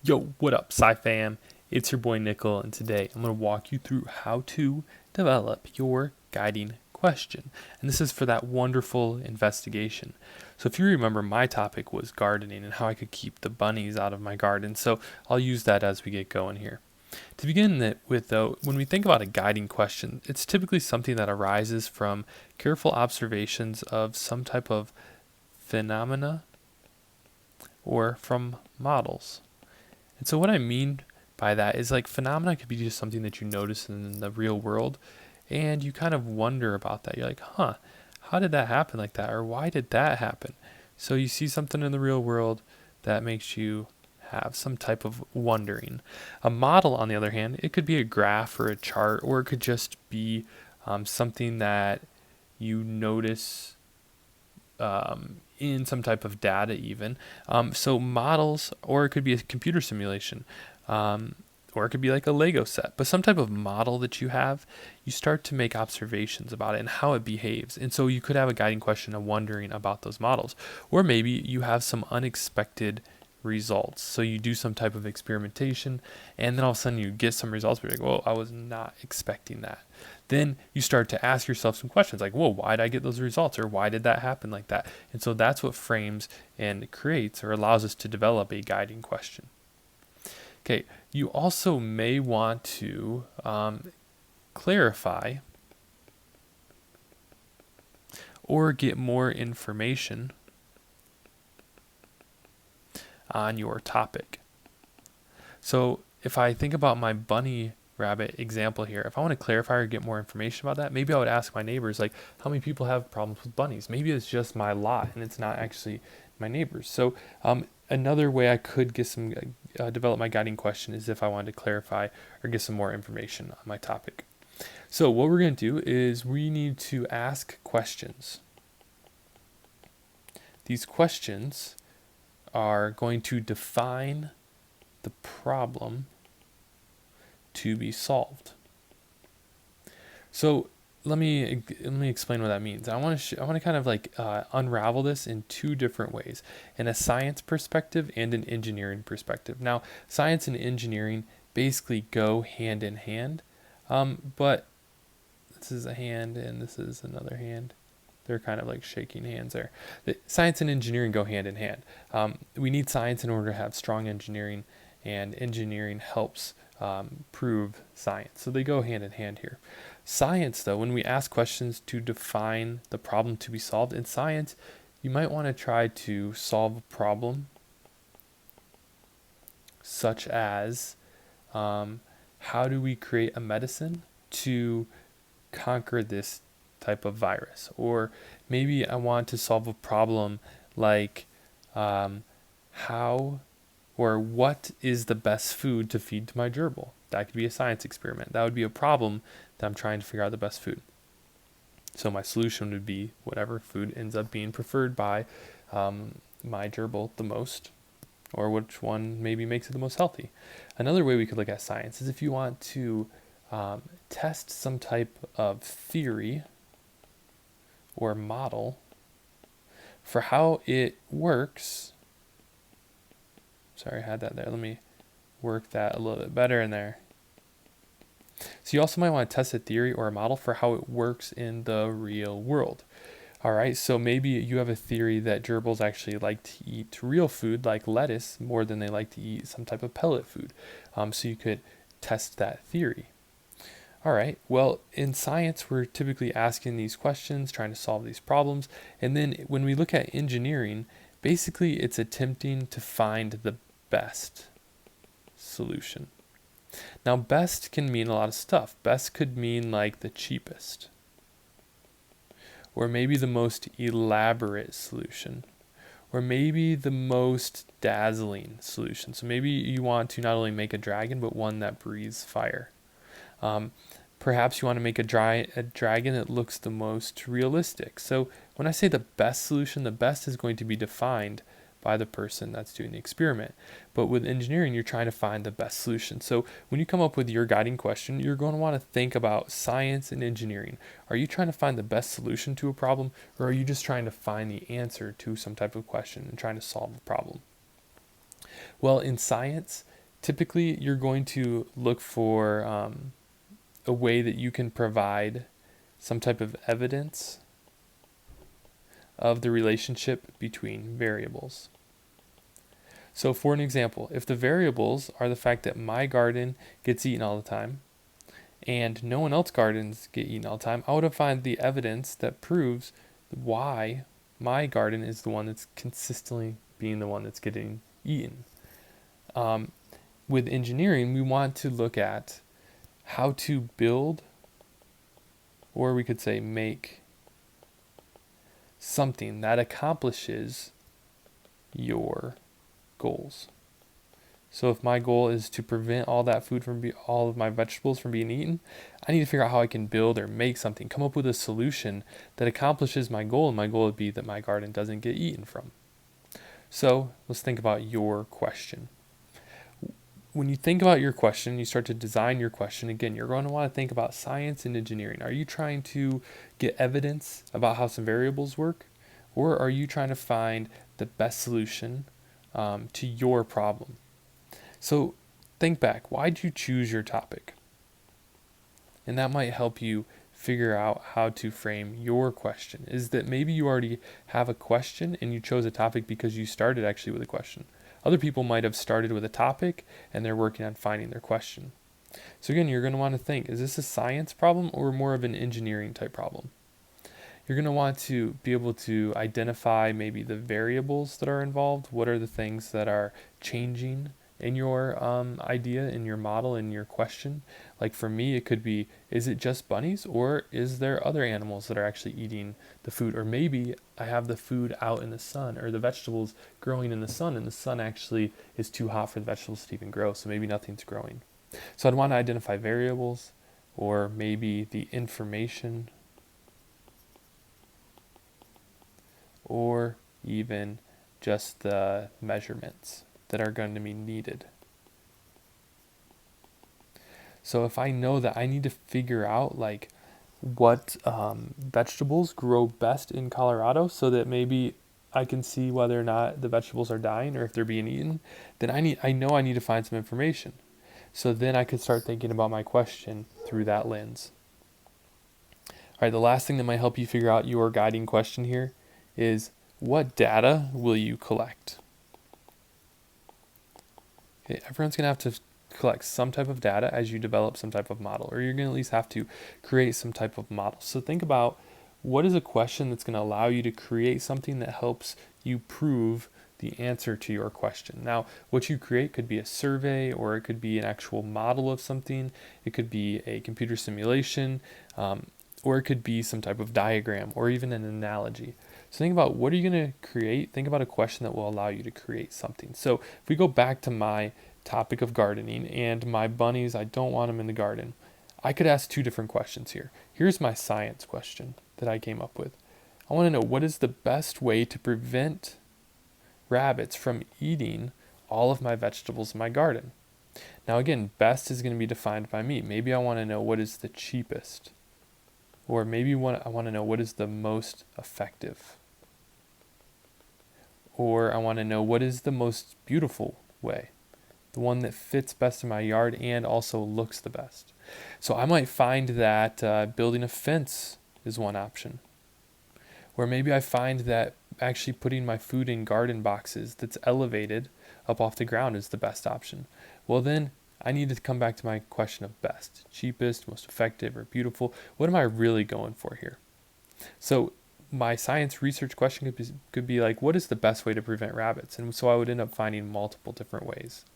Yo, what up, Sci Fam? It's your boy Nickel, and today I'm going to walk you through how to develop your guiding question. And this is for that wonderful investigation. So, if you remember, my topic was gardening and how I could keep the bunnies out of my garden. So, I'll use that as we get going here. To begin with, though, when we think about a guiding question, it's typically something that arises from careful observations of some type of phenomena or from models. And so what I mean by that is like phenomena could be just something that you notice in the real world and you kind of wonder about that. You're like, huh, how did that happen like that? Or why did that happen? So you see something in the real world that makes you have some type of wondering. A model, on the other hand, it could be a graph or a chart, or it could just be something that you notice in some type of data even. So models, or it could be a computer simulation, or it could be like a Lego set. But some type of model that you have, you start to make observations about it and how it behaves. And so you could have a guiding question of wondering about those models. Or maybe you have some unexpected results. So you do some type of experimentation and then all of a sudden you get some results where you're like, whoa, I was not expecting that. Then you start to ask yourself some questions like, whoa, why did I get those results? Or why did that happen like that? And so that's what frames and creates or allows us to develop a guiding question. Okay, you also may want to clarify or get more information on your topic. So if I think about my bunny rabbit example here, if I want to clarify or get more information about that, maybe I would ask my neighbors, like, how many people have problems with bunnies? Maybe it's just my lot and it's not actually my neighbors. So another way I could get some develop my guiding question is if I wanted to clarify or get some more information on my topic. So what we're going to do is we need to ask questions. These questions are going to define the problem to be solved. So let me explain what that means. I want to kind of like unravel this in two different ways, in a science perspective and an engineering perspective. Now, science and engineering basically go hand in hand, but this is a hand and this is another hand. They're kind of like shaking hands there. Science and engineering go hand in hand. We need science in order to have strong engineering, and engineering helps prove science. So they go hand in hand here. Science, though, when we ask questions to define the problem to be solved, in science, you might want to try to solve a problem such as how do we create a medicine to conquer this type of virus? Or maybe I want to solve a problem like how or what is the best food to feed to my gerbil? That could be a science experiment. That would be a problem that I'm trying to figure out the best food. So my solution would be whatever food ends up being preferred by my gerbil the most, or which one maybe makes it the most healthy. Another way we could look at science is if you want to test some type of theory or model for how it works. Sorry, I had that there. Let me work that a little bit better in there. So you also might want to test a theory or a model for how it works in the real world. All right, so maybe you have a theory that gerbils actually like to eat real food like lettuce more than they like to eat some type of pellet food. So you could test that theory. All right, well, in science, we're typically asking these questions, trying to solve these problems. And then when we look at engineering, basically it's attempting to find the best solution. Now, best can mean a lot of stuff. Best could mean like the cheapest, or maybe the most elaborate solution, or maybe the most dazzling solution. So maybe you want to not only make a dragon, but one that breathes fire. Perhaps you want to make a dragon that looks the most realistic. So when I say the best solution, the best is going to be defined by the person that's doing the experiment. But with engineering, you're trying to find the best solution. So when you come up with your guiding question, you're going to want to think about science and engineering. Are you trying to find the best solution to a problem, or are you just trying to find the answer to some type of question and trying to solve a problem? Well, in science, typically you're going to look for a way that you can provide some type of evidence of the relationship between variables. So for an example, if the variables are the fact that my garden gets eaten all the time and no one else's gardens get eaten all the time, I would find the evidence that proves why my garden is the one that's consistently being the one that's getting eaten. With engineering, we want to look at how to build, or we could say make, something that accomplishes your goals. So if my goal is to prevent all that food all of my vegetables from being eaten, I need to figure out how I can build or make something, come up with a solution that accomplishes my goal, and my goal would be that my garden doesn't get eaten from. So let's think about your question. When you think about your question, you start to design your question, again, you're going to want to think about science and engineering. Are you trying to get evidence about how some variables work? Or are you trying to find the best solution to your problem? So think back, why did you choose your topic? And that might help you figure out how to frame your question. Is that maybe you already have a question and you chose a topic because you started actually with a question. Other people might have started with a topic and they're working on finding their question. So again, you're going to want to think, is this a science problem or more of an engineering type problem? You're going to want to be able to identify maybe the variables that are involved. What are the things that are changing in your idea, in your model, in your question? Like for me, it could be, is it just bunnies, or is there other animals that are actually eating the food? Or maybe I have the food out in the sun, or the vegetables growing in the sun, and the sun actually is too hot for the vegetables to even grow, so maybe nothing's growing. So I'd want to identify variables, or maybe the information, or even just the measurements that are going to be needed. So if I know that I need to figure out like what vegetables grow best in Colorado, so that maybe I can see whether or not the vegetables are dying or if they're being eaten, then I know I need to find some information. So then I could start thinking about my question through that lens. All right, the last thing that might help you figure out your guiding question here is, what data will you collect? Okay, everyone's going to have to collect some type of data as you develop some type of model, or you're going to at least have to create some type of model. So think about, what is a question that's going to allow you to create something that helps you prove the answer to your question. Now, what you create could be a survey, or it could be an actual model of something. It could be a computer simulation, or it could be some type of diagram, or even an analogy. So think about, what are you going to create? Think about a question that will allow you to create something. So if we go back to my topic of gardening and my bunnies, I don't want them in the garden, I could ask two different questions here. Here's my science question that I came up with. I want to know, what is the best way to prevent rabbits from eating all of my vegetables in my garden? Now again, best is going to be defined by me. Maybe I want to know what is the cheapest, or maybe I want to know what is the most effective, or I want to know what is the most beautiful way, the one that fits best in my yard and also looks the best. So I might find that building a fence is one option. Or maybe I find that actually putting my food in garden boxes that's elevated up off the ground is the best option. Well then, I need to come back to my question of best, cheapest, most effective, or beautiful. What am I really going for here? So my science research question could be like, what is the best way to prevent rabbits? And so I would end up finding multiple different ways.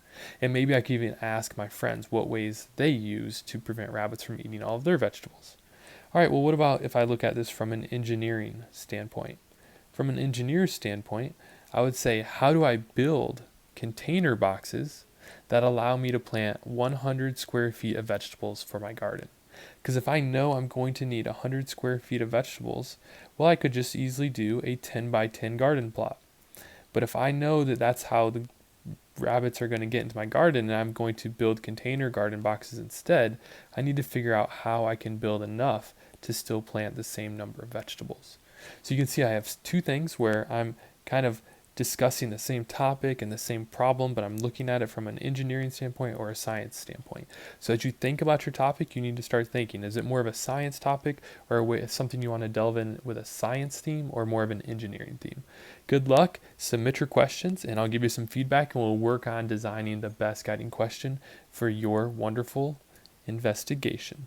And maybe I could even ask my friends what ways they use to prevent rabbits from eating all of their vegetables. All right, well, what about if I look at this from an engineering standpoint? From an engineer's standpoint, I would say, how do I build container boxes that allow me to plant 100 square feet of vegetables for my garden? Because if I know I'm going to need 100 square feet of vegetables, well, I could just easily do a 10 by 10 garden plot. But if I know that that's how the rabbits are going to get into my garden and I'm going to build container garden boxes instead, I need to figure out how I can build enough to still plant the same number of vegetables. So you can see I have two things where I'm kind of discussing the same topic and the same problem, but I'm looking at it from an engineering standpoint or a science standpoint. So as you think about your topic, you need to start thinking, is it more of a science topic or something you want to delve in with a science theme or more of an engineering theme? Good luck, submit your questions, and I'll give you some feedback, and we'll work on designing the best guiding question for your wonderful investigation.